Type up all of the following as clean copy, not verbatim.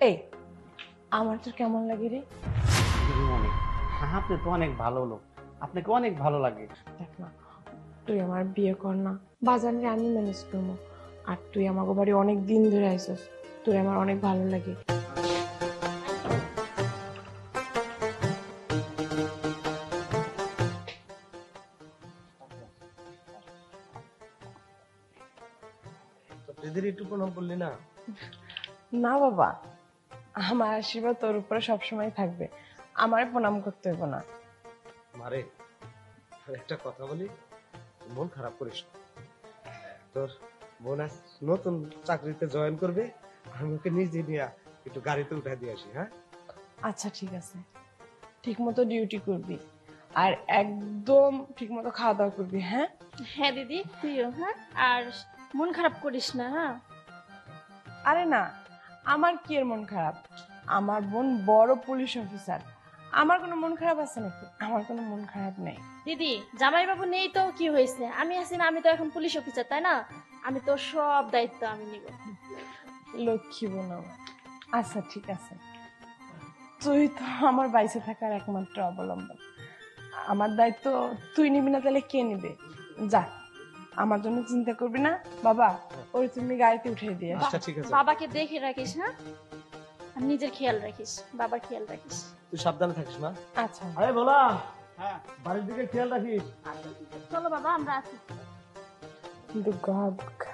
এই আমার তোর কেমন লাগে রে? দিদিমণি, আপনি তো অনেক ভালো লোক, আপনাকে অনেক ভালো লাগে। দেখ না, তুই আমার বিয়ে কর না, বাজারে আমি ম্যানেজ করবো। আর তুই আমাকে বাড়ি অনেক দিন ধরে আইসস, তোর আমার অনেক ভালো লাগে। দিদির একটু প্রণাম করলি না? না বাবা, আমার আশীর্বাদ তোর উপরে সবসময় থাকবে, আমারে প্রণাম করতে হইব না। মারে একটা কথা বলি, মন খারাপ করিস না। তোর বোন আজ নতুন চাকরিতে জয়েন করবে, আমি ওকে নিজে নিয়ে একটু গাড়িতে উঠা দিয়ে আসি। হ্যাঁ আচ্ছা ঠিক আছে, ঠিক মতো ডিউটি করবি আর একদম ঠিক মতো খাওয়া দাওয়া করবি। হ্যাঁ হ্যাঁ দিদি, তুইও। হ্যাঁ, আর মন খারাপ করিস না। হ্যাঁ, আরে না, আমার কি এর মন খারাপ? আমার বোন বড় পুলিশ অফিসার, আমার কোনো মন খারাপ আছে নাকি? আমার কোনো মন খারাপ নেই। দিদি জামাইবাবু নেই তো কি হয়েছে, আমি আছি না, আমি তো এখন পুলিশ অফিসার, তাই না? আমি তো সব দায়িত্ব আমি নিব। লক্ষ্মী বোন আমার। আচ্ছা ঠিক আছে, তুই তো আমার বাইসে থাকার একমাত্র অবলম্বন, আমার দায়িত্ব তুই নিবি না তাহলে কে নিবে? যা, আমার জন্য চিন্তা করবি না বাবা, ওই তুমি গাড়িতে উঠিয়ে দিয়ে আচ্ছা ঠিক আছে, বাবাকে দেখে রাখিস। হ্যাঁ, আর নিজের খেয়াল রাখিস, বাবার খেয়াল রাখিস। তুই সাবধানে থাকিস মা। আচ্ছা আরে বলা, হ্যাঁ বাড়ির দিকে খেয়াল রাখিস। চলো বাবা, আমরা আছি। দুর্গা দুর্গা।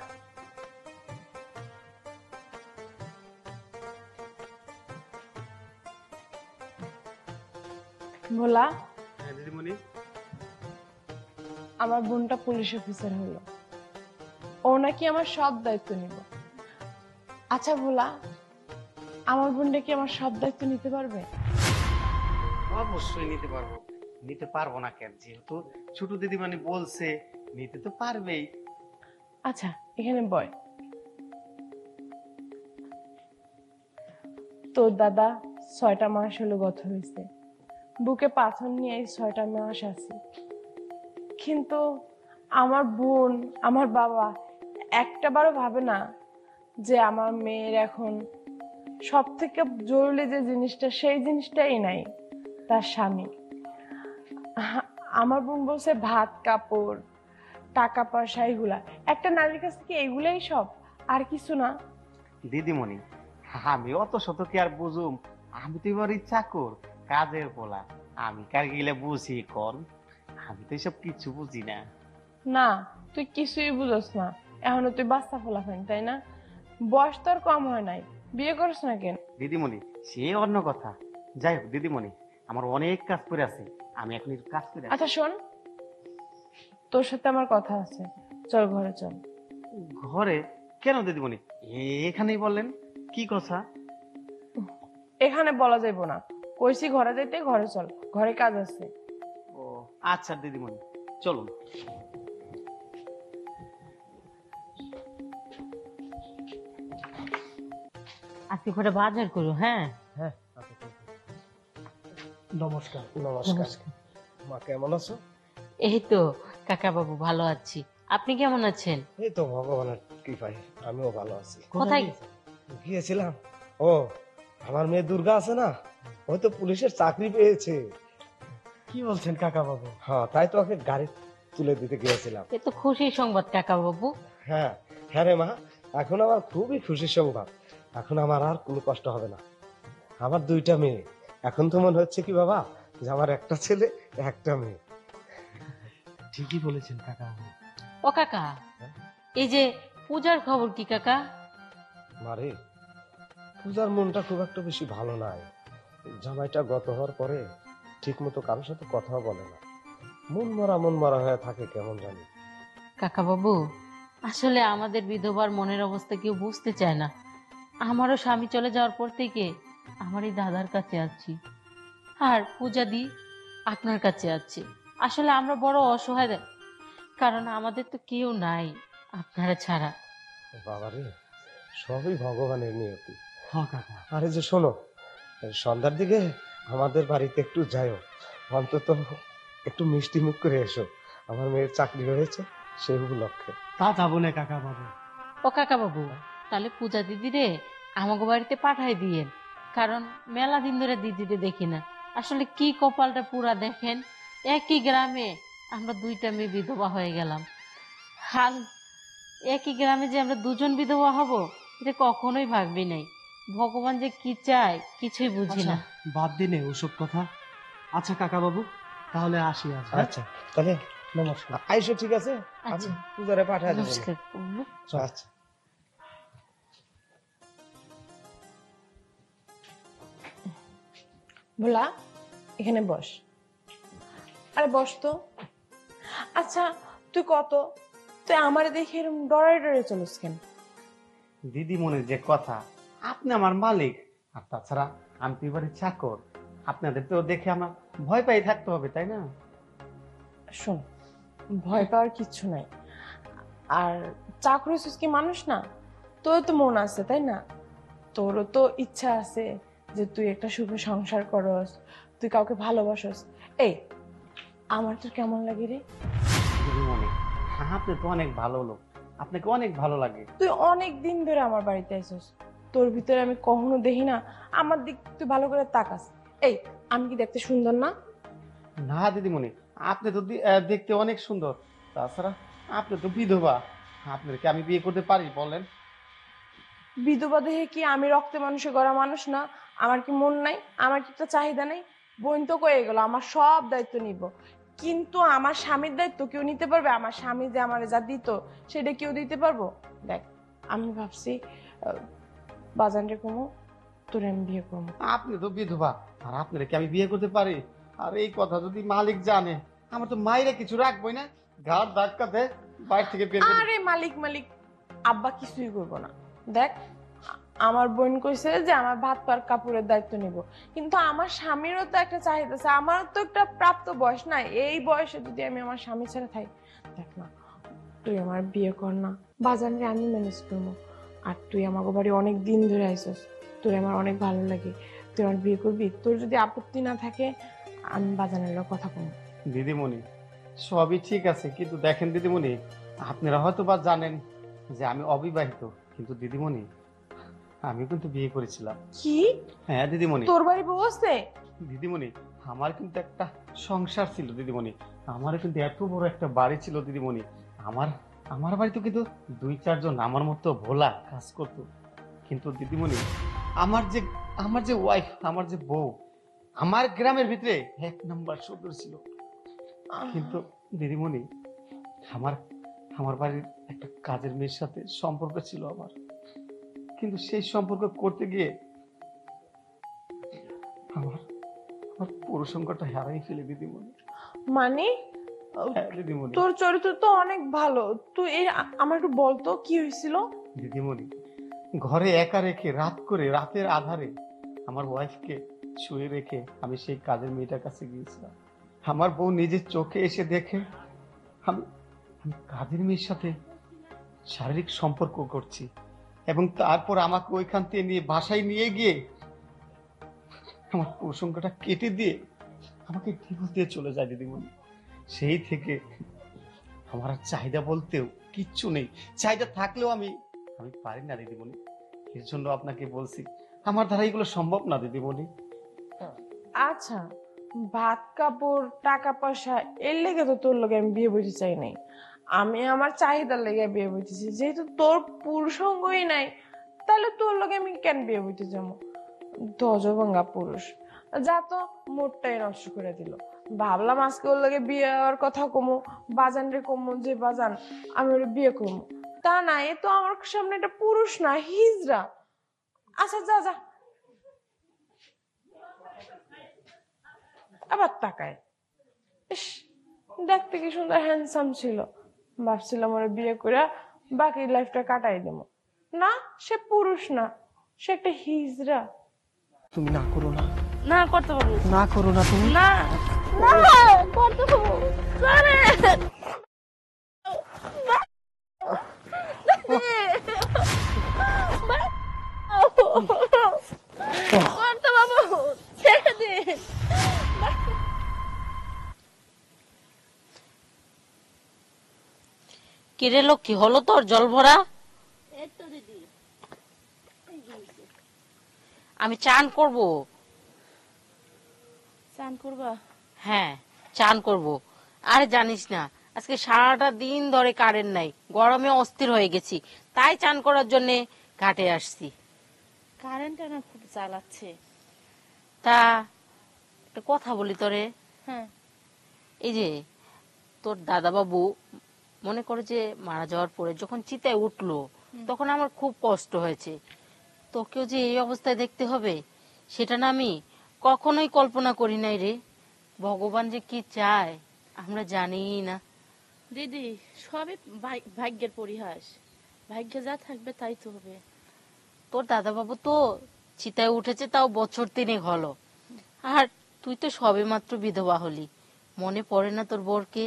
ভোলা, হ্যাঁ দিদিমণি। আমার বোনটা পুলিশ অফিসার হলো, ও নাকি আমার সব দায়িত্ব নিব। আচ্ছা ভোলা, আমার বোনটা কি আমার সব দায়িত্ব নিতে পারবে? অবশ্যই নিতে পারবো, নিতে পারবো না কেন? যেহেতু ছোট দিদিমণি বলছে, নিতে তো পারবেই। আচ্ছা এখানে বয়। তোর দাদা 6টা মাস হলো গত হয়েছে, বুকে পাথর নিয়ে এই 6টা মাস আছে, কিন্তু আমার বোন আমার বাবা একটাবারও ভাবে না যে আমার মেয়ের এখন সব থেকে জরুরি যে জিনিসটা, সেই জিনিসটাই নাই, তার স্বামী। আমার বোন বলছে ভাত কাপড় টাকা পয়সা এগুলা, একটা নারীর কাছ থেকে এগুলাই সব, আর কিছু না। দিদিমণি, আমি অত শত কি আর বুঝুম? আমি তো এবারই চাকর, কাজের পোলা, আমি কার গিলে বুঝি কোন? আমি তো এসব কিছু বুঝি না। না, তুই কিছুই বুঝস না, এখনো তুই বাচ্চা ফোলাফেন, তাই না? বয়স তোর কম হয় নাই, বিয়ে করিস না কেন? দিদিমণি সে অন্য কথা। যাই হোক দিদিমণি, আমার অনেক কাজ করে আছে, আমি এখন একটু কাজ করে আসি। আচ্ছা শোন, তোর সাথে আমার কথা আছে, চল ঘরে চল। ঘরে? কেন দিদিমণি, এখানেই বললেন, কি কথা? এখানে বলা যাইব না, কইছি ঘরে যাইতে, ঘরে চল, ঘরে কাজ আছে। ও আচ্ছা দিদিমণি, চলুন। আজকে করে বাজার করো। হ্যাঁ হ্যাঁ নমস্কার। নমস্কার মা, কেমন আছো? এই তো কাকা বাবু ভালো আছি, আপনি কেমন আছেন? এই তো ভগবানের কৃপায় আমিও ভালো আছি। কোথায়? গিয়েছিলাম, ও আমার মেয়ে দুর্গা আছে না, ওই তো পুলিশের চাকরি পেয়েছে। কি বলছেন কাকা বাবু? হ্যাঁ, তাই তো ওকে গাড়ি তুলে দিতে গিয়েছিলাম। এ তো খুশির সংবাদ কাকা বাবু। হ্যাঁ হ্যাঁ রে মা, এখন আমার খুবই খুশির সংবাদ, এখন আমার আর কোনো কষ্ট হবে না। আমার 2টা মেয়ে, এখন তো মনে হচ্ছে কি বাবা যে আমার একটা ছেলে একটা মেয়ে। ঠিকই বলেছেন কাকা বাবু। ও কাকা, এই যে পূজার খবর কি কাকা? মারে, পূজার মনটা খুব একটা বেশি ভালো নাই, জামাইটা গত হওয়ার পরে ঠিক মতো কারোর সাথে কথা বলে না, মন মরা হয়ে থাকে কেমন জানি। কাকা বাবু, আসলে আমাদের বিধবার মনের অবস্থা কেউ বুঝতে চায় না। আমারও স্বামী চলে যাওয়ার পর থেকে আমার এই দাদার কাছে আছি, আর পূজা দি আপনার কাছে আছে। আসলে আমরা বড় অসহায়, কারণ আমাদের তো কেউ নাই আপনারা ছাড়া। বাবারে, সবই ভগবানের নিয়তি। হ্যাঁ কাকা। আরে যে শোনো, সন্ধ্যার দিকে আমাদের বাড়িতে একটু যাইও, অন্তত একটু মিষ্টি মুখ করে এসো, আমার মেয়ের চাকরি হয়েছে সেই উপলক্ষে। তা যাবো না কাকা বাবু। ও কাকা বাবু, তাহলে পূজা দিদি রে আমাকে বাড়িতে পাঠাই দিয়েন, কারণ মেলা দিন ধরে দিদিতে দেখি না। আসলে কি কপালটা পুরা দেখেন, একই গ্রামে আমরা দুইটা মেয়ে বিধবা হয়ে গেলাম। হাল একই গ্রামে যে আমরা দুজন বিধবা হব এটা কখনোই ভাববি নাই। ভগবান যে কি চায় কিছুই বুঝি আচ্ছা, না। বাদ দিনে ওসব কথা। আচ্ছা কাকা বাবু, তাহলে আসি আজ, হ্যাঁ? আচ্ছা তাহলে নমস্কার। আইসো, ঠিক আছে? আমি আচ্ছা, পূজারে পাঠাই দেবো। নমস্কার। আচ্ছা। ভোলা, এখানে বস। আরে বস তো। আচ্ছা তুই তুই আমারে দেখে এরকম ডরাই ডরে চলিস কেন? দিদিমণির যে কথা, আপনি আমার মালিক, আর তাছাড়া আমি তো এবারে চাকর। আপনাদের তো দেখে আমার ভয় পাই থাকতে হবে, তাই না? শোন, ভয় পাওয়ার কিচ্ছু নাই। আর চাকরি কি মানুষ না? তোর তো মন আছে তাই না? তোরও তো ইচ্ছা আছে যে তুই একটা সুখে সংসার করস, তুই কাউকে ভালোবাসস। এই আমার তোর কেমন লাগে রে? দিদিমণি, আপনি তো অনেক ভালো লোক, আপনাকে অনেক ভালো লাগে। তুই অনেক দিন ধরে আমার বাড়িতে আইসস, তোর ভিতরে আমি কখনো দেখি না আমার দিক তুই ভালো করে তাকাস। এই আমি কি দেখতে সুন্দর না? না দিদিমণি, আপনি তো দেখতে অনেক সুন্দর। তাছাড়া আপনি তো বিধবা, আপনাকে আমি বিয়ে করতে পারি বলেন? বিধবা দেহে কি আমি রক্তে মানুষে গড়া মানুষ না? আমার কি মন নাই? আমার কি একটা চাহিদা নেই? বোন তো কয়ে গেল আমার সব দায়িত্ব নিব, কিন্তু আমার স্বামীর দায়িত্ব কেউ নিতে পারবে? আমার স্বামী যে আমার যা দিত সেটা কেউ দিতে পারবো? দেখ, আমি ভাবছি বাজান রে কমো, তোরে আমি বিয়ে করবো। আপনি তো বিধবা, আর আপনাকে আমি বিয়ে করতে পারি? আর এই কথা যদি মালিক জানে, আমার তো মাইরে কিছু রাখবোই না, ঘাট ধাক্কাতে বাইরে থেকে বের করে। আরে মালিক মালিক আব্বা কিছুই করবো না। দেখ, আমার বোন কইছে যে আমার ভাত পার কাপড়ের দায়িত্ব নিব, কিন্তু আমার স্বামীরও তো একটা চাহিদা আছে, আমারও তো একটা প্রাপ্ত বয়স নাই। এই বয়সে যদি আমি আমার স্বামী ছাড়া থাকি, দেখ না, তুই আমার বিয়ে কর না, বাজান রে আমি ম্যানেজ করবো। আর তুই আমাকে বাড়ি অনেক দিন ধরে আইসস, তোর আমার অনেক ভালো লাগে, তুই আমার বিয়ে করবি? তোর যদি আপত্তি না থাকে আমি বাজানের কথা বলবো। দিদিমণি, সবই ঠিক আছে, কিন্তু দেখেন দিদিমণি, আপনারা হয়তো বা জানেন যে আমি অবিবাহিত, কিন্তু দিদিমণি আমি কিন্তু বিয়ে করেছিলাম। কি? হ্যাঁ দিদিমণি। তোর বাড়ি বউ আছে? দিদিমণি, আমার কিন্তু একটা সংসার ছিল দিদিমণি, আমার কিন্তু এত বড় একটা বাড়ি ছিল দিদিমণি। আমার আমার বাড়িতে কিন্তু 2-4 জন আমার মতো ভোলা কাজ করতো। কিন্তু দিদিমণি, আমার যে ওয়াইফ, আমার যে বউ, আমার গ্রামের ভিতরে 1 নম্বর সুন্দর ছিল। কিন্তু দিদিমণি, আমার আমার বাড়ির একটা কাজের মেয়ের সাথে সম্পর্ক ছিল আমার, কিন্তু সেই সম্পর্ক করতে গিয়ে আমার আমার পুরুষঙ্গটা হারাই ফেলে দিদিমণি। মানে হ্যাঁ দিদিমণি। তোর চরিত্র তো অনেক ভালো, তুই এই আমার একটু বলতো কি হয়েছিল? দিদিমণি, ঘরে একা রেখে রাতের আধারে আমার ওয়াইফকে শুয়ে রেখে আমি সেই কাজের মেয়েটার কাছে গিয়েছিলাম। আমার বউ নিজের চোখে এসে দেখে আমি আমি কাজের মেয়ের সাথে শারীরিক সম্পর্ক করছি, এবং তারপর আমাকে ওইখান থেকে নিয়ে বাসায় নিয়ে গিয়ে আমার প্রসঙ্গটা কেটে দিয়ে আমাকে ডিভোর্স দিয়ে চলে যায় দিদিমণি। সেই থেকে আমার আর চাহিদা বলতেও কিচ্ছু নেই, চাহিদা থাকলেও আমি পারি না দিদিমণি। এর জন্য আপনাকে বলছি, আমার দ্বারা এগুলো সম্ভব না দিদিমণি। আচ্ছা, ভাত কাপড় টাকা পয়সা এর লেগে তো তোর লগে আমি বিয়ে বইতে চাই নাই, আমি আমার চাহিদার লেগে বিয়ে বইতেছি। যেহেতু তোর পুরুষঙ্গই নাই, তাহলে তোর লগে আমি কেন বিয়ে বইতে যাবো? ধ্বজভঙ্গা পুরুষ, যা তো মোটটাই নষ্ট করে দিল। ভাবলাম আজকে ওর লগে বিয়ে হওয়ার কথা কমো, বাজান রে কমো যে বাজান আমি ওর বিয়ে করবো, তা না, এ তো আমার সামনে একটা পুরুষ না, হিজড়া। আচ্ছা যা যা, আবার তাকায়। ইস, দেখতে কি সুন্দর হ্যান্ডসাম ছিল, ভাবছিলাম ওরা বিয়ে করে বাকি লাইফটা কাটাই দেবো। না, সে পুরুষ না, সে একটা হিজড়া। তুমি না করো না, না করতে পারবো না করো না তুমি। না, না করতে পারবো সরে করতে পারবো, ছেড়ে দিন। কিরে লক্ষ্মী, হলো তোর জল ভরা? এই তো দিদি, এই যে হইছে। আমি চান করব। চান করবা? হ্যাঁ, চান করব। আরে জানিস না, আজকে সারাটা দিন ধরে কারেন্ট নাই, গরমে অস্থির হয়ে গেছি, তাই চান করার জন্য ঘাটে আসছি। কারেন্টটা না খুব জ্বালাচ্ছে। তা একটা কথা বলি তোরে, হ্যাঁ। এই যে তোর দাদা বাবু মনে করে যে মারা যাওয়ার পরে যখন চিতায় উঠলো তখন আমার খুব কষ্ট হয়েছে। তোকেও যে এই অবস্থায় দেখতে হবে সেটা না আমি কখনোই কল্পনা করি নাই রে। ভগবান যে কি চায় আমরা জানিই না। দিদি, সবই ভাগ্যের পরিহাস। ভাগ্যে যা থাকবে তাই তো হবে। তোর দাদা বাবু তো চিতায় উঠেছে তাও বছর 3 হলো, আর তুই তো সবে মাত্র বিধবা হলি। মনে পড়ে না তোর বোরকে?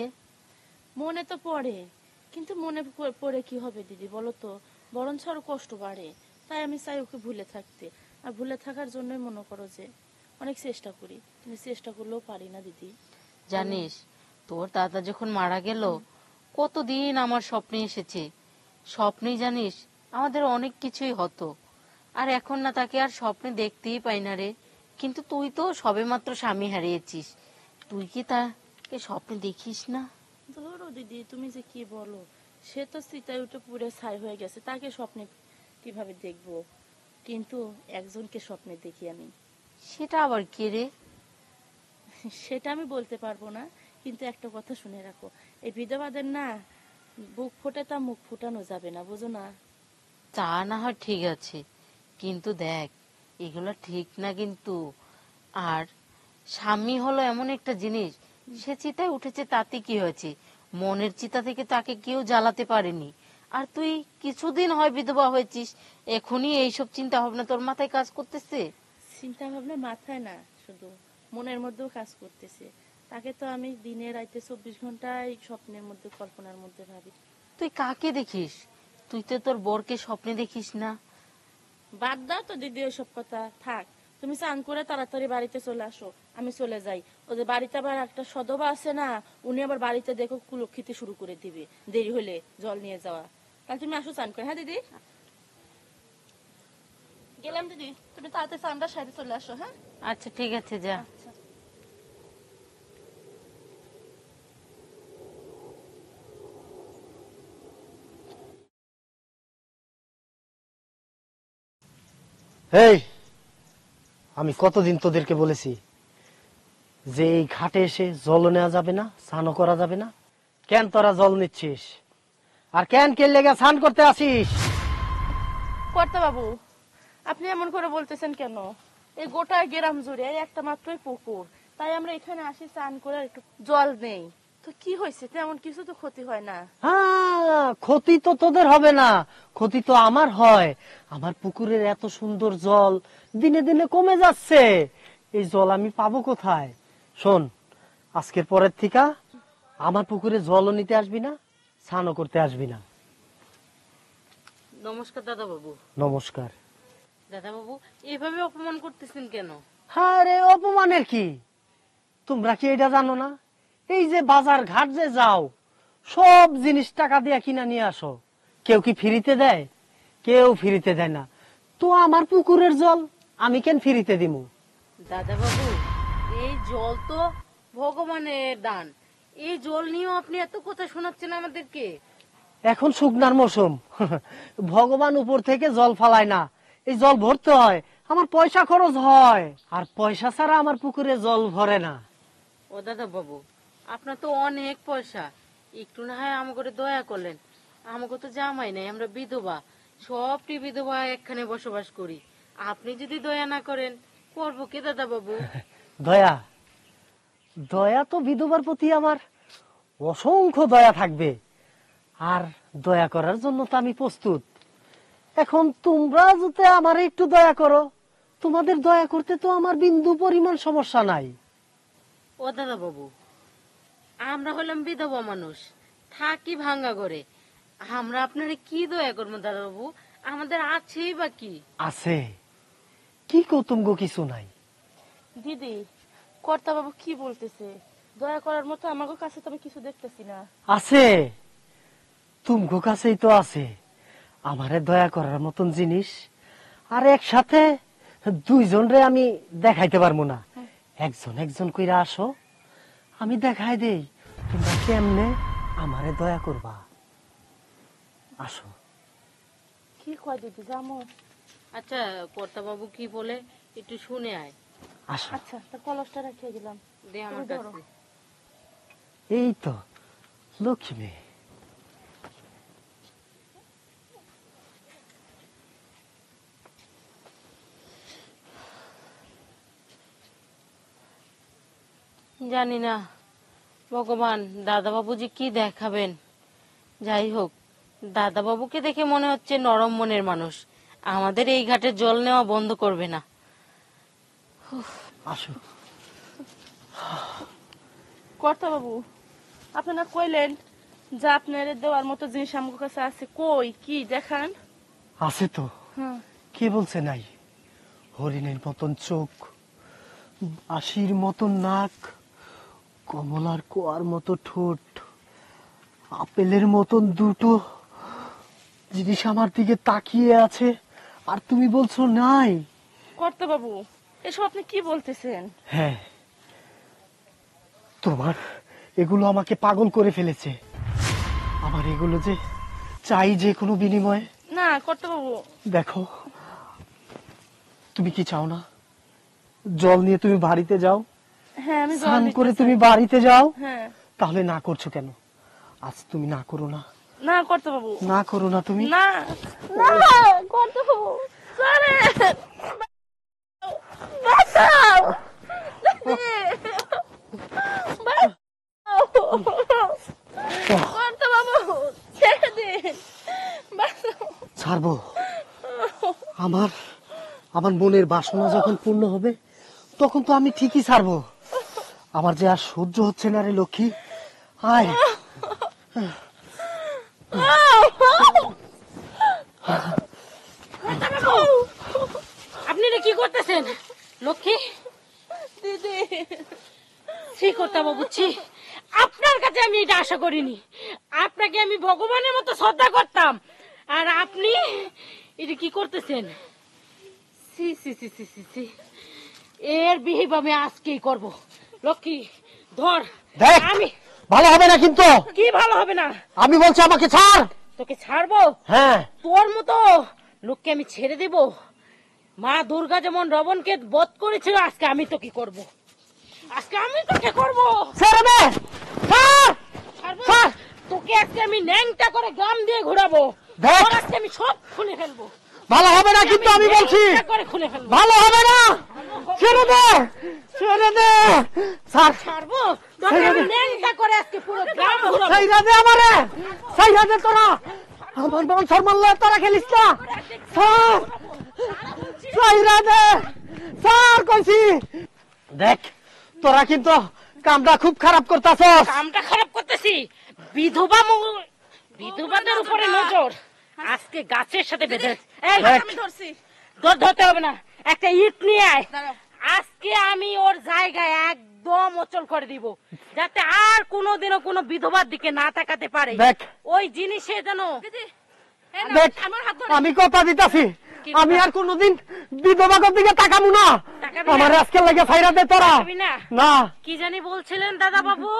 মনে তো পড়ে, কিন্তু মনে পড়ে কি হবে দিদি বলো তো, বরঞ্চ আরো কষ্ট বাড়ে। তাই আমি চাই ওকে ভুলে থাকতে। আর ভুলে থাকার জন্যই মনে করো যে অনেক চেষ্টা করি, কিন্তু চেষ্টা করলেও পারি না দিদি। জানিস, তোর দাদা যখন মারা গেল কতদিন আমার স্বপ্নে এসেছে। স্বপ্নেই জানিস আমাদের অনেক কিছুই হতো, আর এখন না তাকে আর স্বপ্নে দেখতেই পাই না রে। কিন্তু তুই তো সবেমাত্র স্বামী হারিয়েছিস, তুই কি তাকে স্বপ্নে দেখিস না? ধরো দিদি, তুমি যে কি বলো, সে তো চিতায় উঠে পুড়ে ছাই হয়ে গেছে, তাকে স্বপ্নে কিভাবে দেখবো? কিন্তু একজনকে স্বপ্নে দেখি আমি। সেটা আবার কে রে? সেটা আমি বলতে পারবো না, কিন্তু একটা কথা শুনে রাখো, এই বিধবাদের না বুক ফোটে তা মুখ ফুটানো যাবে না, বুঝো না? তা না হয় ঠিক আছে, কিন্তু দেখ এগুলো ঠিক না কিন্তু। আর স্বামী হলো এমন একটা জিনিস, সে চিতায় উঠেছে তাতে কি হয়েছে, মনের চিতা থেকে তাকে কেউ জ্বালাতে পারেনি। আর তুই কিছুদিন হয় বিধবা হয়েছিস, এখনই এইসব চিন্তা ভাবনা তোর মাথায় কাজ করতেছে? চিন্তা ভাবনা মাথায় না, শুধু মনের মধ্যেও কাজ করতেছে। তাকে তো আমি দিনে রাইতে 24 ঘন্টায় স্বপ্নের মধ্যে, কল্পনার মধ্যে ভাবি। তুই কাকে দেখিস? তুই তো তোর বরকে স্বপ্নে দেখিস না। বাদ দাও তো দিদি ওইসব কথা, থাক। তুমি চান করে তাড়াতাড়ি বাড়িতে চলে আসো, আমি চলে যাই। ওদের বাড়িতে আবার একটা সদবা আছে না, উনি আবার বাড়িতে দেখো কুলক্ষিতে শুরু করে দিবে দেরি হলে জল নিয়ে যাওয়া। তাহলে তুমি আসো চান করে। হ্যাঁ দিদি, গেলাম দিদি, তুমি তাড়াতাড়ি চানটা সাইডে চলে আসো। হ্যাঁ, আচ্ছা ঠিক আছে, যা। আচ্ছা। এই, আমি কতদিন তোদেরকে বলেছি যে এই ঘাটে এসে জল নেওয়া যাবে না, স্নানও করা যাবে না? কেন তোরা জল নিচ্ছিস? আর কেন কে লেগে স্নান করতে আসিস? কর্তা বাবু, আপনি এমন করে বলতেছেন কেন? এই গোটা গ্রাম জুড়ে এই একটা মাত্রই পুকুর, তাই আমরা এখানে আসি চান করে, একটু জল নেই। তো কি হয়েছে? তেমন কিছু তো ক্ষতি হয় না। হ্যাঁ, ক্ষতি তো তোদের হবে না, ক্ষতি তো আমার হয়। আমার পুকুরের এত সুন্দর জল দিনে দিনে কমে যাচ্ছে, এই জল আমি পাবো কোথায়? শোন, আজকের পরের থেকে আমার পুকুরে জলও নিতে আসবি না, স্নানও করতে আসবি না। নমস্কার দাদা বাবু। নমস্কার। দাদা বাবু এভাবে অপমান করতেছেন কেন? হ্যাঁ রে, অপমানের কি? তোমরা কি এটা জানো না, এই যে বাজার ঘাট যে যাও, সব জিনিস টাকা দিয়ে কিনা নিয়ে আসো, কেউ কি ফ্রিতে দেয়? কেউ ফ্রিতে দেয় না। তো আমার পুকুরের জল আমি কেন ফ্রিতে দিব? দাদা বাবু, এই জল তো ভগবানের দান, এই জল নিয়েও আপনি এত কথা শোনাচ্ছেন আমাদেরকে। এখন শুকনার মৌসুম, ভগবান উপর থেকে জল ফালায় না, এই জল ভরতে হয়, আমার পয়সা খরচ হয়, আর পয়সা ছাড়া আমার পুকুরে জল ভরে না। ও দাদা বাবু, আপনার তো অনেক পয়সা, একটু না হয় আমাকে দয়া করলেন। আমাকে তো জামাই নাই, আমরা বিধবা, সবটি বিধবা একখানে বসবাস করি। আপনি যদি দয়া না করেন করবো কে দাদা বাবু? দয়া? দয়া তো বিধবার প্রতি আমার অসংখ্য দয়া থাকবে, আর দয়া করার জন্য তো আমি প্রস্তুত। এখন তোমরা যদি আমার একটু দয়া করো, তোমাদের দয়া করতে তো আমার বিন্দু পরিমাণ সমস্যা নাই। ও দাদা বাবু, আমরা হলাম বিধবা মানুষ, থাকি ভাঙ্গা করে, আমরা আপনারে কি দয়া করবো দাদা বাবু? আমাদের আছেই বা কি? আছে কি কৌতুম্য কিছু নাই। দিদি, কর্তা বাবু কি বলতেছে? দয়া করার মতো আমার কাছে তো আমি কিছু দেখতেছি না। আছে, তুমগো কাছেই তো আছে আমারে দয়া করার মতন জিনিস। আর একসাথে দুইজনরে আমি দেখাইতে পারবো না, একজন একজন কইরা আসো, আমি দেখাই দেই তোমরা কেমনে আমারে দয়া করবা। আসো। কি কয় দিদি যামো? আচ্ছা কর্তা বাবু কি বলে একটু শুনে আয়। আসো। আচ্ছা তা কলসটা রাখিয়ে দিলাম। দে আমার তুমি ধরো। কাছে। এই তো লক্ষ্মী মেয়ে। জানি না ভগবান দাদা বাবু যে কি দেখাবেন। যাই হোক, দাদা বাবুকে দেখে মনে হচ্ছে নরম মনের মানুষ, আমাদের এই ঘাটে জল নেওয়া বন্ধ করবে না। আসো। কর্তা বাবু, আপনারা কইলেন যে আপনার দেওয়ার মতো জিনিস আমার কাছে আছে, কই কি দেখান? আছে তো, হ্যাঁ। কে বলছে নাই? হরিণের মতন চোখ, আশির মতন নাক, কমলার কোয়ার মতো ঠোঁট, আপেলের মতন দুটো জিনিস আমার দিকে তাকিয়ে আছে, আর তুমি বলছো নাই? কর্তা বাবু, এসব আপনি কি বলতেছেন? হ্যাঁ, তোমার এগুলো আমাকে পাগল করে ফেলেছে। আমার এগুলো যে চাই যে কোনো বিনিময়ে। না কর্তা বাবু, দেখো, তুমি কি চাও না জল নিয়ে তুমি বাড়িতে যাও, হ্যাঁ আমি জল স্নান দিতে করে চাই। তুমি বাড়িতে যাও? হ্যাঁ। তাহলে না করছো কেন? আজ তুমি না করো না, না কর্তা বাবু, না করো না তুমি। না না কর্তা বাবু, সরে বাঁচাও কর্তা বাবু, ছেড়ে দিন, বাঁচাও। ছাড়বো? আমার আমার মনের বাসনা যখন পূর্ণ হবে তখন তো আমি ঠিকই ছাড়বো। আমার যে আর সহ্য হচ্ছে না রে লক্ষ্মী, আয়। আপনি এটা কি করতেছেন লক্ষ্মী? দিদি, ছি কর্তা বাবু, ছি। আপনার কাছে আমি এটা আশা করিনি। আপনাকে আমি ভগবানের মতো শ্রদ্ধা করতাম, আর আপনি এটা কি করতেছেন? সি সি সি সি সি সি। এর বিহিব আমি আজকেই করব। লক্ষ্মী ধর। দেখ, আমি ভালো হবে না কিন্তু। কি ভালো হবে না? আমি বলছি আমাকে ছাড়। তোকে ছাড়বো? হ্যাঁ। তোর মতো লোককে আমি ছেড়ে দেব? মা দুর্গা যেমন রাবণকে বধ করেছিল, আজকে আমি তোকে করব। আজকে আমি তোকে করব। ছেড়ে দে, ছাড়। ছাড়বো? ছাড়। তোকে আজকে আমি ন্যাংটা করে গাম দিয়ে ঘোরাবো। দেখ। তোর আজকে আমি সব খুলে ফেলবো। ভালো হবে না কিন্তু, আমি বলছি ন্যাংটা করে খুলে ফেলবো। ভালো হবে না। ছেড়ে দে, ছেড়ে দে, ছাড়। ছাড়বো? তোকে আমি ন্যাংটা করে আজকে পুরো গ্রাম ঘোরাবো। ছাইরা দে আমারে, ছাইরা দে তোরা। আমার মান সম্মান লয় তোরা খেলিস না। ছাড়, ছাইরা দে, ছাড় কইছি। দেখ, তোরা কিন্তু কামটা খুব খারাপ করতাছস। কামটা খারাপ করতেছি? বিধবাদের উপরে নজর আজকে গাছের সাথে বেঁধে। এই, দেখ। আমি ধরছি। ধরতে হবে না, একটা ইট নিয়ে আয়। দাঁড়াও। আজকে আমি ওর জায়গায় একদম অচল করে দিব, যাতে আর কোনোদিনও কোনো বিধবার দিকে না তাকাতে পারে। দেখ। ওই জিনিসে যেন দিদি, এই নাও, দেখ, আমার হাত ধরে। আমি কথা দিতাছি, কি আমি কথা? আর কোনোদিন বিধবাগর দিকে তাকাবো না। তাকাবি না? আমার আজকে লাগে ছাইরা দে তোরা। তাকাবি না? না। কি জানি বলছিলেন দাদা বাবু,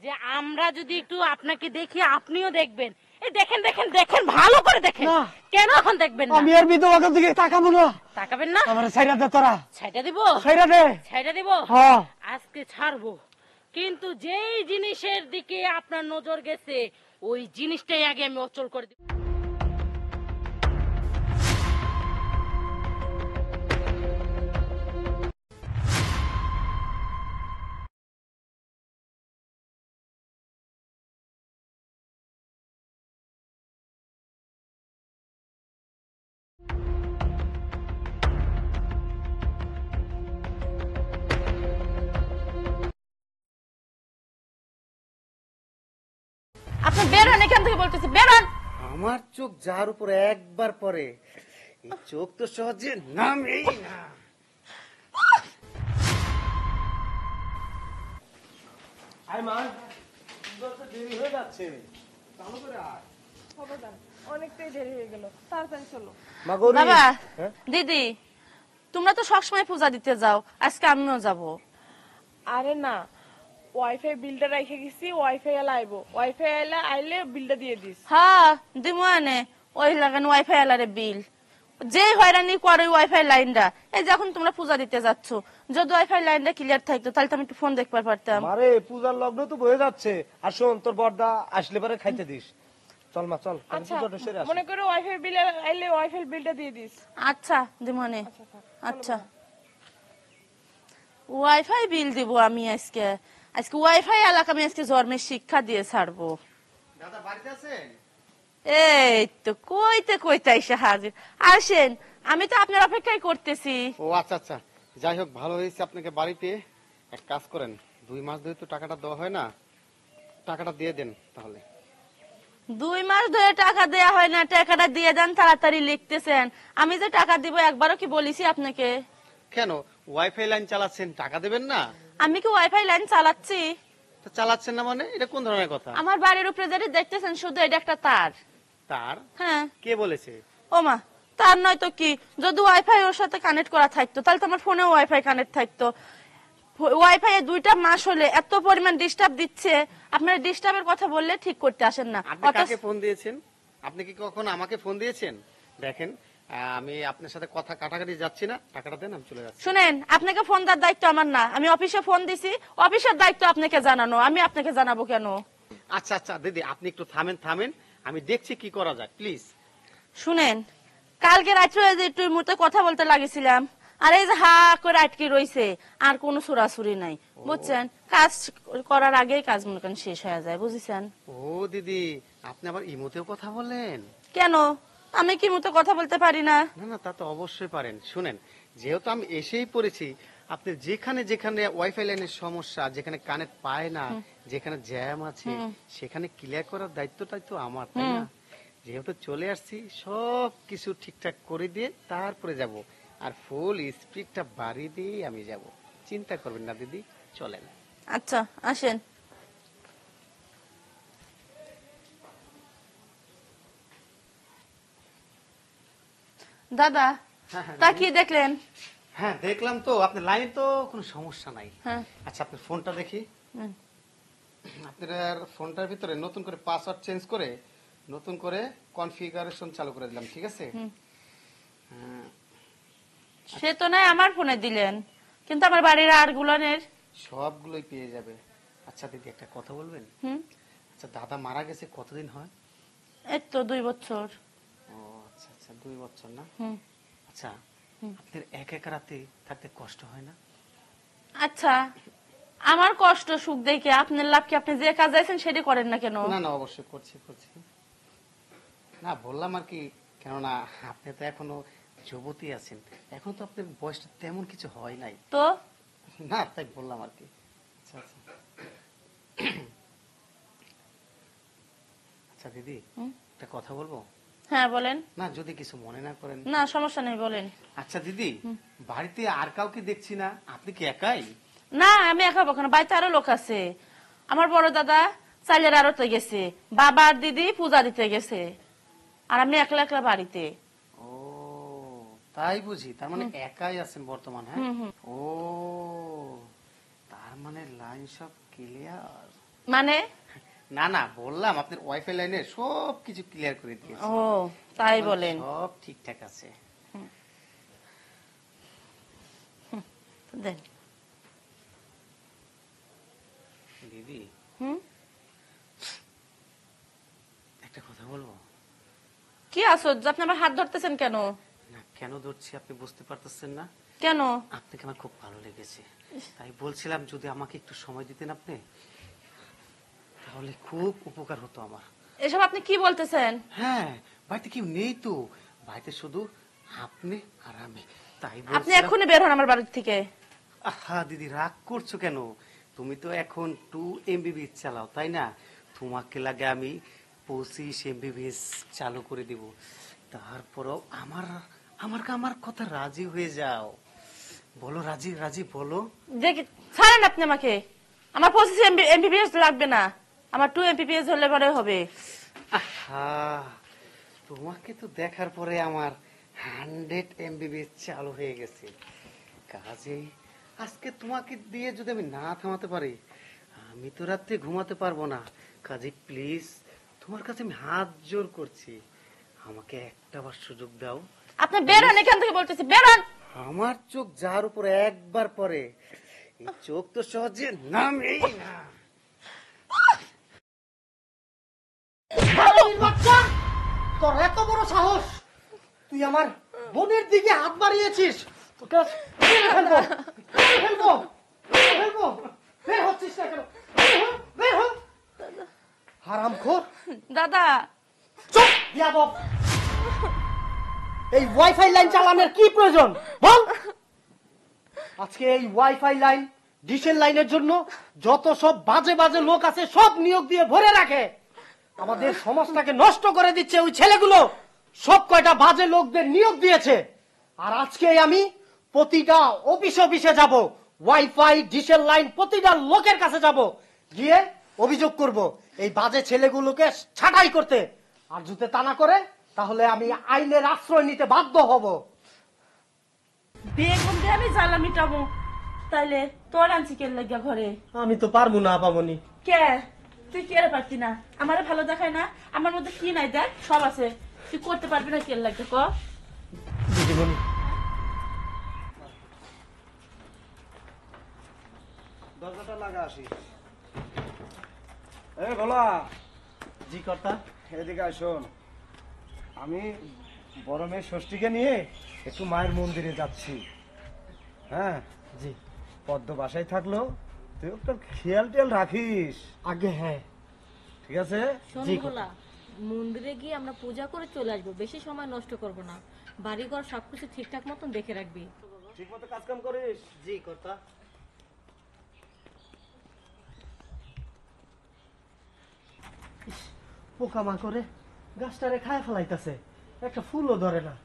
যে আমরা যদি একটু আপনাকে দেখি আপনিও দেখবেন। এই দেখেন দেখেন দেখেন, ভালো করে দেখেন। না। কেন এখন দেখবেন না? আমি আর বিধবাগর দিকে তাকাবো না। তাকাবেন না? আমার ছাইরা দে তোরা, ছাইটা দিব? ছাইরা দে। ছাইটা দিব? হ্যাঁ। আজকে ছাড়বো, কিন্তু যেই জিনিসের দিকে আপনার নজর গেছে ওই জিনিসটাই আগে আমি অচল করে দিব। আপনি বের হন এখান থেকে, বলতেছি বের হন। আমার চোখ যার উপর একবার পরে, এই চোখ তো সহজে নামেই না। আয় মা, দেরি হয়ে যাচ্ছে, চালু করে আয়। অনেকটাই দেরি হয়ে গেল, তাড়াতাড়ি চলো। মা গৌরী, বাবা, হ্যাঁ? দিদি, তোমরা তো সবসময় পূজা দিতে যাও, আজকে আমিও যাব। আরে না, ওয়াইফাই বিলটা রেখে গেছি, ওয়াইফাই এলা আইবো, ওয়াইফাই আইলে বিলটা দিয়ে দিস। হ্যাঁ দিমু আনে, ওই লাগান ওয়াইফাই আলারে বিল যে হয়রানি করে ওয়াইফাই লাইনটা। এই যখন তোমরা পূজা দিতে যাচ্ছ, যদি ওয়াইফাই লাইনটা ক্লিয়ার থাকতো তাহলে তো আমি একটু ফোন দেখতে পারতাম। মারে পূজার লগ্ন তো বয়ে যাচ্ছে, আর শোন তোর বড়দা আসলে পরে খাইতে দিস। চল মা চল, আমি আচ্ছা পূজাটা সেরে আসি। মনে করো ওয়াইফাই বিল আইলে ওয়াইফাই বিলটা দিয়ে দিস। আচ্ছা দিমু আনে। আচ্ছা ওয়াইফাই বিল দিব আমি আজকে। আজকে ওয়াইফাই এলাকা আমি আজকে জন্মের শিক্ষা দিয়ে ছাড়বো। দাদা বাড়িতে আছেন? এই তো কইতে কইতে এসে হাজির। আসেন, আমি তো আপনার অপেক্ষাই করতেছি। ও আচ্ছা আচ্ছা, যাই হোক ভালো হয়েছে আপনাকে বাড়ি পেয়ে। এক কাজ করেন, 2 মাস ধরে তো টাকাটা দেওয়া হয় না, টাকাটা দিয়ে দেন তাহলে। 2 মাস ধরে টাকা দেয়া হয় না, টাকাটা দিয়ে দেন তাড়াতাড়ি লিখতেছেন। আমি যে টাকা দিব একবারও কি বলেছি আপনাকে? কেন ওয়াইফাই লাইন চালাচ্ছেন, টাকা দেবেন না? আমি কি ওয়াইফাই লাইন চালাচ্ছি? তো চালাচ্ছেন না মানে এটা কোন ধরনের কথা? আমার বাড়ির উপরে যেটা দেখতেছেন শুধু এটা একটা তার। তার? হ্যাঁ। কে বলেছে? ও মা, তার নয় তো কি, যদি ওয়াইফাই ওর সাথে কানেক্ট করা থাকতো তাহলে তো আমার ফোনে ওয়াইফাই কানেক্ট থাকতো। ওয়াইফাই 2টা মাস হলে এত পরিমাণ ডিস্টার্ব দিচ্ছে, আপনারা ডিস্টার্বের কথা বললে ঠিক করতে আসেন না। আপনি কাকে ফোন দিয়েছেন? আপনি কি কখন আমাকে ফোন দিয়েছেন? দেখেন আমি আপনার সাথে কথা কাটাকাটি যাচ্ছি না, টাকাটা দেন আমি চলে যাচ্ছি। শুনেন, আপনাকে ফোন দেওয়ার দায়িত্ব আমার না, আমি অফিসে ফোন দিছি, অফিসের দায়িত্ব আপনাকে জানানো, আমি আপনাকে জানাবো কেন? আচ্ছা আচ্ছা দিদি, আপনি একটু থামেন, আমি দেখছি কি করা যায়, প্লিজ। শুনেন, কালকে রাত্রে যে একটু মুহূর্তে কথা বলতে লাগেছিলাম, আর এই যে হা করে আটকে রইছে, আর কোনো সুরাসুরি নাই, বুঝছেন? কাজ করার আগেই কাজ মনে করেন শেষ হয়ে যায়, বুঝেছেন? ও দিদি, আপনি আবার ইমোতেও কথা বলেন? কেন, আমি কি মতো কথা বলতে পারি না? না না, তা তো অবশ্যই পারেন। শুনেন, যেহেতু আমি এসেই পড়েছি, আপনি যেখানে যেখানে ওয়াইফাই লাইনের সমস্যা, যেখানে কানেক্ট পায় না, যেখানে জ্যাম আছে, সেখানে ক্লিয়ার করার দায়িত্বটাই তো আমার, তাই না? যেহেতু চলে আসছি, সব কিছু ঠিকঠাক করে দিয়ে তারপরে যাব, আর ফুল স্পিডটা বাড়িয়ে দিয়ে আমি যাব। চিন্তা করবেন না দিদি, চলেন। আচ্ছা আসেন। দাদা, তা কি দেখলেন? হ্যাঁ দেখলাম তো, আপনার লাইন তো কোনো সমস্যা নাই। হ্যাঁ। আচ্ছা আপনার ফোনটা দেখি। হুম। আপনার ফোনটার ভিতরে নতুন করে পাসওয়ার্ড চেঞ্জ করে নতুন করে কনফিগারেশন চালু করে দিলাম, ঠিক আছে? হ্যাঁ, সে তো নাই আমার ফোনে দিলেন, কিন্তু আমার বাড়ির আর গুলানের। সবগুলোই পেয়ে যাবে। আচ্ছা দিদি একটা কথা বলবেন? আচ্ছা দাদা মারা গেছে কতদিন হয়? এই তো 2 বছর। ও আচ্ছা আচ্ছা, 2 বছর না? হুম। আচ্ছা আপনার একা একা রাতে থাকতে কষ্ট হয় না? আচ্ছা, আমার কষ্ট সুখ দেখে আপনার লাভ কি? আপনি যে কাজ আছেন সেটা করেন না কেন? না না, অবশ্যই করছি। না বললাম আর কি, কেননা আপনি তো এখনো যুবতী আছেন, এখন তো আপনার বয়সটা তেমন কিছু হয় নাই তো না, তাই বললাম আর কি। আচ্ছা আচ্ছা আচ্ছা দিদি, একটা কথা বলবো? হ্যাঁ বলেন। না যদি কিছু মনে না করেন। না সমস্যা নেই, বলেন। আচ্ছা দিদি, বাড়িতে আর কাউকে দেখছি না, আপনি কি একাই? না আমি একা বকো না, বাড়িতে আরো লোক আছে। আমার বড় দাদা চাইলের আড়তে গেছে, বাবা আর দিদি পূজা দিতে গেছে, আর আমি একলা একলা বাড়িতে। ও তাই বুঝি, তার মানে একাই আছেন বর্তমান? হ্যাঁ। ও তার মানে লাইন সব ক্লিয়ার? মানে না না, বললাম আপনার ওয়াইফাই লাইনে সব কিছু ক্লিয়ার করে দিয়েছি। ও তাই বলেন? সব ঠিকঠাক আছে। দেন দিদি একটা কথা বলবো? কি আশ্চর্য, আপনি আমার হাত ধরতেছেন কেন? না কেন ধরছি আপনি বুঝতে পারতেছেন না? কেন? আপনাকে আমার খুব ভালো লেগেছে, তাই বলছিলাম যদি আমাকে একটু সময় দিতেন আপনি, তাহলে খুব উপকার হতো আমার। এসব আপনি কি বলতেছেন? হ্যাঁ, বাড়িতে কেউ নেই তো, বাড়িতে শুধু আপনি আর আমি, তাই আপনি বলছিলাম। এখনই বের হন আমার বাড়ির থেকে। আহা দিদি রাগ করছো কেন? তুমি তো এখন 2 MBPS চালাও, তাই না? তোমাকে লাগে আমি 25 MBPS চালু করে দিব, তারপরও আমার কথা রাজি হয়ে যাও। বলো রাজি বলো। দেখি ছাড়েন আপনি আমাকে, আমার 25 MBPS লাগবে না, আমার 2 MBPS হলে পরে হবে। আহা তোমাকে তো দেখার পরে আমার 100 MBPS চালু হয়ে গেছে। কাজেই আজকে তোমাকে দিয়ে যদি আমি না থামাতে পারি, আমি তো রাত্রে ঘুমাতে পারবো না। কাজে প্লিজ তোমার কাছে আমি হাত জোর করছি, আমাকে একটা বার সুযোগ দাও। আপনি বেরোন এখান থেকে, বলতেছি বেরোন। আমার চোখ যার উপর একবার পরে, এই চোখ তো সহজে নামেই না। তোর এত বড় সাহস, তুই আমার বোনের দিকে হাত বাড়িয়েছিস, তোকে আজ মেরে ফেলবো, মেরে ফেলবো, মেরে ফেলবো। বের হচ্ছিস না কেন? বের হ। হারামখোর। দাদা চুপ বিয়াদব। এই ওয়াইফাই লাইন চালানোর কি প্রয়োজন বল? আজকে এই ওয়াইফাই লাইন, ডিশের লাইনের জন্য যত সব বাজে বাজে লোক আছে সব নিয়োগ দিয়ে ভরে রাখে। আমাদের সমাজটাকে নষ্ট করে দিচ্ছে ওই ছেলেগুলো, সব কয়টা বাজে লোকদের নিয়োগ দিয়েছে। আর আজকে আমি প্রতিটা অফিসে যাব, ওয়াইফাই ডিশের লাইন প্রতিটা লোকের কাছে যাব, গিয়ে অভিযোগ করব এই বাজে ছেলেগুলোকে ছাঁটাই করতে। আর যদি তা না করে তাহলে আমি আইনের আশ্রয় নিতে বাধ্য হব। বেগুন দিয়ে আমি জ্বালা মিটাবো, তাইলে তোর আনছি কে লাগিয়া ঘরে? আমি তো পারবো না আপামনি। কে তুই কে পারতি না? আমারে ভালো দেখায় না? আমার মধ্যে কি নাই দেখ, সব আছে। তুই করতে পারবি না কে লাগবে ক? দিদিমণি, দরজাটা লাগা আসি। এই ভোলা, জি কর্তা। এদিকে আয়, শোন। আমি বড় মেয়ে ষষ্ঠীকে নিয়ে একটু মায়ের মন্দিরে যাচ্ছি। হ্যাঁ, জি পদ্ম বাসায় থাকলো, তুই একটু খেয়াল টেয়াল রাখিস, আগে। হ্যাঁ ঠিক আছে? জি শোনগুলা, মন্দিরে গিয়ে আমরা পূজা করে চলে আসবো, বেশি সময় নষ্ট করব না। বাড়িঘর সবকিছু ঠিকঠাক মতন দেখে রাখবি। ঠিক মতো কাজ কাম করিস। জি কর্তা। পোকা মা করে গাছটারে খায় ফেলাইতেছে, একটা ফুলও ধরে না।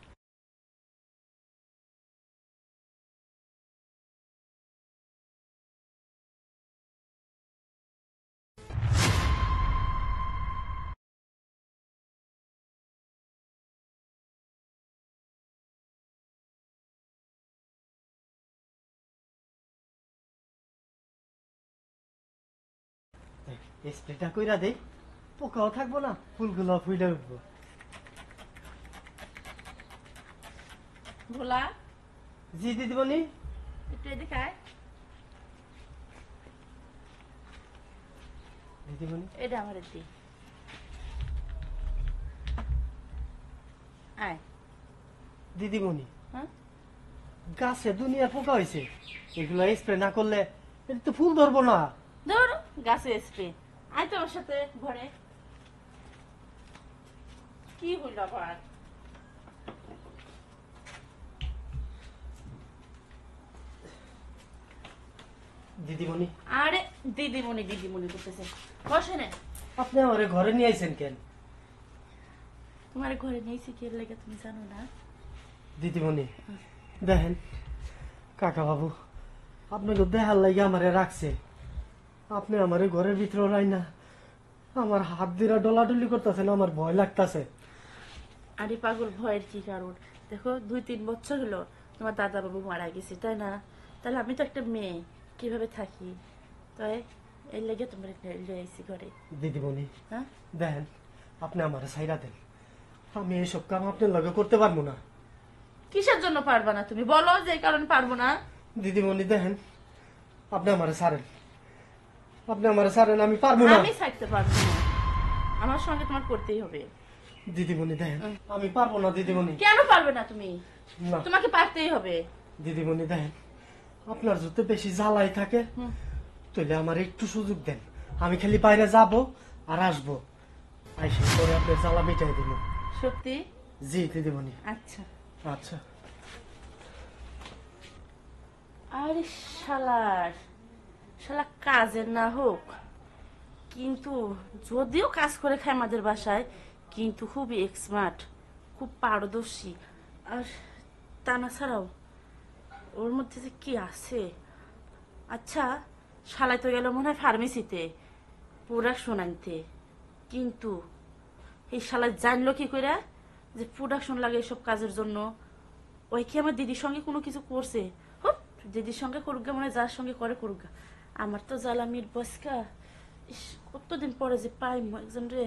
স্প্রেটা কইরা দেই, পোকাও থাকবো না, ফুলগুলো ফুলে উঠবো। ভোলা জি দিদিমণি। একটু এদিকে আয়। দিদিমণি, এটা আমার দি আয়। দিদিমণি, হ্যাঁ, গাছে দুনিয়া পোকা হয়েছে, এগুলো স্প্রে না করলে এটা তো ফুল ধরবো না। ধর গাছে স্প্রে। আয় তোমার সাথে ঘরে। কি হইল আবার? দিদিমণি, আরে দিদিমণি দিদিমণি করতেছে, বসে নে। আপনি আমার ঘরে নিয়ে আইছেন কেন? তোমার ঘরে নিয়েছি কে লেগে তুমি জানো না? দিদিমণি দেখেন, কাকা বাবু আপনাকে দেখার লাগে আমারে রাখছে। আপনি আমার ঘরের ভিতরে রাই না, আমার হাত দিয়ে ডলাডলি করতেছেন, আমার ভয় লাগতেছে। আরে পাগল, ভয়ের কি কারণ? দেখো 2-3 বছর হলো তোমার দাদা বাবু মারা গেছে, তাই না? তাহলে আমি তো একটা মেয়ে, কিভাবে থাকি? তাই এর লেগে তোমার আইসি ঘরে। দিদিমণি হ্যাঁ, দেখেন, আপনি আমার সাইরা দেন, আমি এইসব কাম আপনার লগে করতে পারবো না। কিসের জন্য পারবা না তুমি বলো, যে কারণ পারবো না? দিদিমণি দেখেন, আপনি আমার ছাড়েন, আপনি আমার ছাড়েন, আমি পারবো না। আমি থাকতে পারবো না, আমার সঙ্গে তোমার করতেই হবে। দিদিমণি দেখেন, আমি পারবো না। দিদিমণি কেন পারবে না তুমি? না। তোমাকে পারতেই হবে। দিদিমণি দেখেন, আপনার যদি বেশি জ্বালাই থাকে তাহলে আমার একটু সুযোগ দেন, আমি খালি বাইরে যাব আর আসবো, আইসে পরে আপনার জ্বালা মিটাই দিব। সত্যি? জি দিদিমণি। আচ্ছা। আচ্ছা। আরে শালার, শালা কাজের না হোক, কিন্তু যদিও কাজ করে খায় আমাদের বাসায়, কিন্তু খুবই এক্সমার্ট, খুব পারদর্শী। আর তা না ছাড়াও ওর মধ্যে যে কি আছে। আচ্ছা, শালাই তো গেল মনে হয় ফার্মেসিতে প্রোডাকশন আনতে, কিন্তু এই শালা জানলো কি করে যে প্রোডাকশন লাগে এসব কাজের জন্য? ওই কি আমার দিদির সঙ্গে কোনো কিছু করছে? হুট, দিদির সঙ্গে করুক গা, মানে যার সঙ্গে করে করুক গা। আমার তো জ্বালা মিট বসকা। ইস, কতদিন পরে যে পাই একজন রে।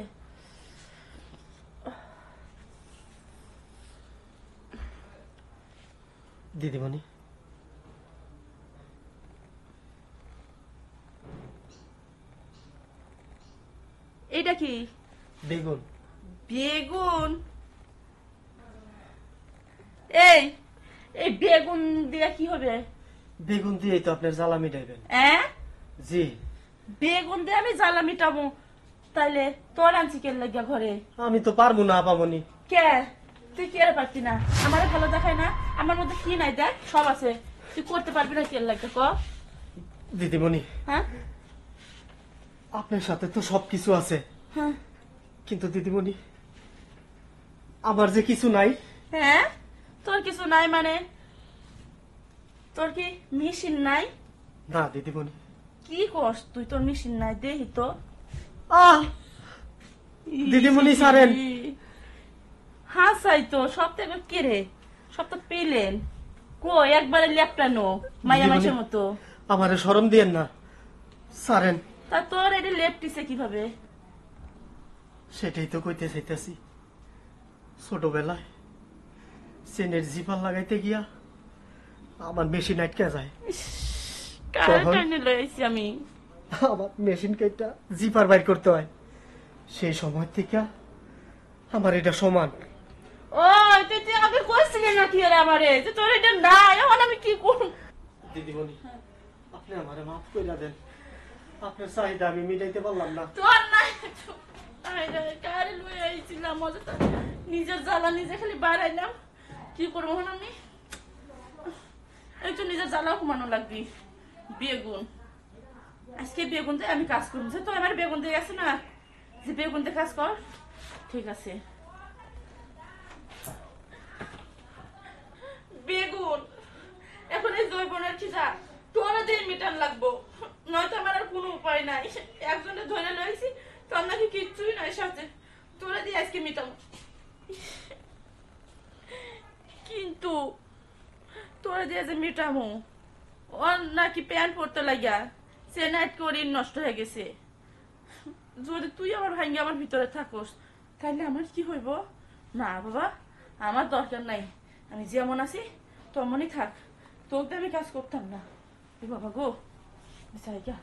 দিদিমণি, এইটা কি? বেগুন। বেগুন? এই এই বেগুন দিয়া কি হবে? বেগুন দিয়েই তো আপনার জ্বালা মিটাইবেন। জি। বেগুন দিয়ে আমি জ্বালা মিটাবো? তাইলে তোর আনছি কেন লাগিয়া ঘরে? আমি তো পারবো না আপামনি। কে? তুই কে পারতি না? আমারে ভালো দেখায় না? আমার মধ্যে কি নাই দেখ, সব আছে। তুই করতে পারবি না কেন লাগে ক? দিদিমণি, হ্যাঁ আপনার সাথে তো সবকিছু আছে, হ্যাঁ কিন্তু দিদিমণি আমার যে কিছু নাই। হ্যাঁ, তোর কিছু নাই মানে? তোর কি মেশিন নাই? না দিদিমণি। কি করস তুই? তোর মেশিন নাই দেহি তো। আহ দিদিমণি ছাড়েন। হ্যাঁ চাই তো, সব তো একবার কেড়ে, সব তো পেলেন। কই একবারে লেপটানো মাইয়া দিদিমণি, মাসের মতো। আমারে শরম দিয়েন না, ছাড়েন। তা তোর এটি লেপটিছে কিভাবে? সেটাই তো কইতে চাইতেছি। ছোটবেলায় চেনের জিপার লাগাইতে গিয়া আমার মেশিন আটকে যায়। কারে তখন? টাইনে লইছি আমি। আমার মেশিন কেটটা জিপার বাইর করতে হয়। সেই সময় থেকে আমার এটা সমান। ও তুই তুই আমাকে কইছিলি না কি রে আমারে যে তোর এটা নাই, এখন আমি কি করব? দিদিমণি, আপনি আমারে মাফ কইরা দেন। আপনার চাহিদা আমি মিটাইতে পারলাম না। তোর নাই তো। আইরে কারে লই আইছিলাম মজা, নিজের জ্বালা নিজে খালি বাড়াইলাম। কি করবো এখন আমি? একটু নিজের জ্বালা কমানো লাগবি। বেগুন, আজকে বেগুন দিয়ে আমি কাজ করবো। যে তো আমার বেগুন দিয়ে গেছে না, যে বেগুন দিয়ে কাজ কর। ঠিক আছে। বেগুন এখন এই জৈবনের কি যা তোরা দিয়ে মিটান লাগবো, নয়তো আমার আর কোনো উপায় নাই। একজনে ধরে লইছি, তোর নাকি কিচ্ছুই নাই সাথে, তোরা দিয়ে আজকে মিটাম। কিন্তু তোরা দিয়ে যে মিটামো, ওর নাকি প্যান্ট পরতে লাগিয়া সে নাইট করে নষ্ট হয়ে গেছে। যদি তুই আমার ভাঙ্গে আমার ভিতরে থাকস, তাহলে আমার কি হইব? না বাবা, আমার দরকার নাই। আমি যেমন আছি তেমনই থাক, তোকে আমি কাজ করতাম না। বাবা গো, জায়গা